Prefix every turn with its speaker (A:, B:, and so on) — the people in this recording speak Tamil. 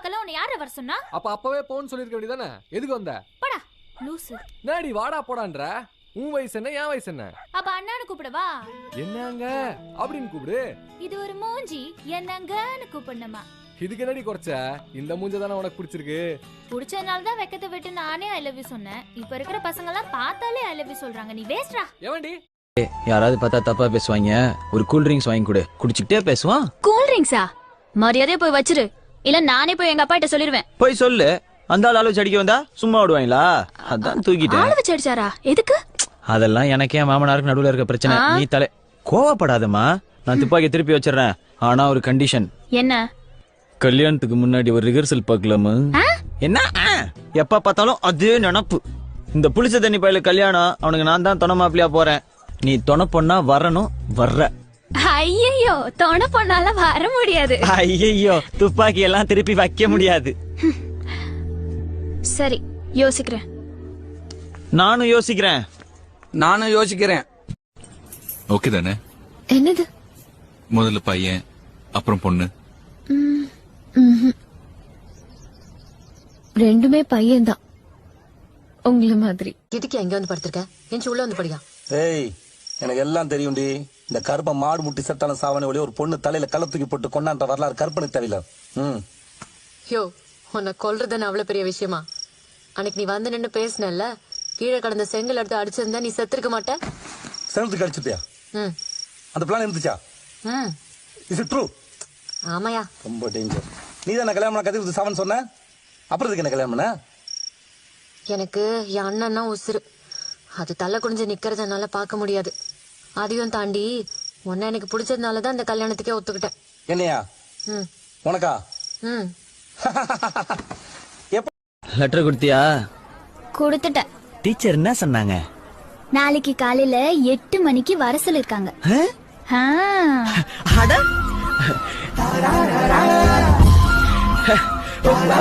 A: பார்க்கல உன்னை யார வர சொன்னா?
B: அப்ப அப்பவே போன்னு சொல்லிருக்க வேண்டியதானே? எதுக்கு வந்த?
A: போடா லூசு.
B: நாடி வாடா போடான்ற. உன் வயசு என்ன என் வயசு என்ன?
A: அப்ப அண்ணானு கூப்பிடவா?
B: என்னங்க அப்படின்னு கூப்பிடு.
A: இது ஒரு மூஞ்சி என்னங்கன்னு கூப்பிடணுமா?
B: இதுக்கு என்னடி குறைச்ச? இந்த மூஞ்ச தானே உனக்கு பிடிச்சிருக்கு.
A: பிடிச்சதுனால தான் வெக்கத்தை விட்டு நானே ஐ லவ் யூ சொன்னேன். இப்ப இருக்கிற பசங்க எல்லாம் பார்த்தாலே ஐ லவ் யூ சொல்றாங்க. நீ வேஸ்ட்ரா.
B: எவன்டி?
C: யாராவது பார்த்தா தப்பா பேசுவாங்க. ஒரு கூல் ட்ரிங்க்ஸ் வாங்கி கொடு. குடிச்சிட்டே பேசுவான்.
A: கூல் ட்ரிங்க்ஸா? மரியாதையா போய் வச்சிரு. இல்ல நானே போய் எங்க அப்பா கிட்ட சொல்லிடுவேன்.
C: போய் சொல்லு. அந்த ஆள் வச்சு அடிக்க வந்தா சும்மா விடுவாங்களா? அதான் தூக்கிட்டேன்.
A: ஆளு வச்சு அடிச்சாரா? எதுக்கு?
C: அதெல்லாம் எனக்கே மாமனாருக்கு நடுவுல இருக்க பிரச்சனை. நீ தலை கோவப்படாதம்மா. நான் துப்பாக்கி திருப்பி வச்சிடறேன். ஆனா ஒரு கண்டிஷன்.
A: என்ன?
C: கல்யாணத்துக்கு முன்னாடி ஒரு ரிஹர்சல் பார்க்கலாமா? என்ன எப்ப பார்த்தாலும் அதே நினப்பு. இந்த புளிச்ச தண்ணி பயில கல்யாணம். அவனுக்கு நான் தான் தொண மாப்பிளையா போறேன். நீ தொண பொண்ணா வரணும். வர்ற.
A: ஐயோ தொண பொண்ணால வர முடியாது.
C: ஐயோ துப்பாக்கி எல்லாம் திருப்பி வைக்க முடியாது.
A: சரி யோசிக்கிறேன்.
C: நானும் யோசிக்கிறேன்.
D: ஓகே தானே?
A: என்னது?
D: முதல்ல பையன் அப்புறம் பொண்ணு.
E: ரெண்டுமே பையன்தான் உங்களை மாதிரி.
F: இதுக்கு எங்க வந்து படுத்திருக்க? என் உள்ள வந்து படியா.
G: ஏய் எனக்கு எல்லாம் தெரியும்டி. இந்த கருப்பை மாடு முட்டி செத்தாலும் சாவனே ஒளி ஒரு பொண்ணு தலையில கள்ள தூக்கி போட்டு கொண்டான்ற வரலாறு கற்பனுக்கு தெரியல.
F: யோ உன்னை கொல்றதுன்னு அவ்வளவு பெரிய விஷயமா? அன்னைக்கு நீ வந்து நின்று பேசினல்ல, கீழே கடந்த செங்கல் எடுத்து அடிச்சிருந்தா நீ செத்துருக்க மாட்ட.
G: செங்கலுக்கு அடிச்சுட்டியா? அந்த பிளான் இருந்துச்சா? Is it true?
F: ஆமாயா.
G: ரொம்ப டேஞ்சர். நீ தான் கல்யாணம் பண்ண கதிர்த்து சாவன் சொன்ன. அப்புறம் இதுக்கு என்ன கல்யாணம் பண்ண?
F: எனக்கு என் அண்ணன்னா உசுறு. அது தலை குனிஞ்சு நிக்கிறதுனால பார்க்க முடியாது. அதையும் தாண்டி உன்னை எனக்கு பிடிச்சதுனாலதான் இந்த கல்யாணத்துக்கே ஒத்துக்கிட்டேன்.
G: என்னையா? உனக்கா?
C: லெட்டர் கொடுத்தியா?
A: கொடுத்துட்டேன்.
C: டீச்சர் என்ன சொன்னாங்க?
A: நாளைக்கு காலையில 8 மணிக்கு வர சொல்லிருக்காங்க.
C: அட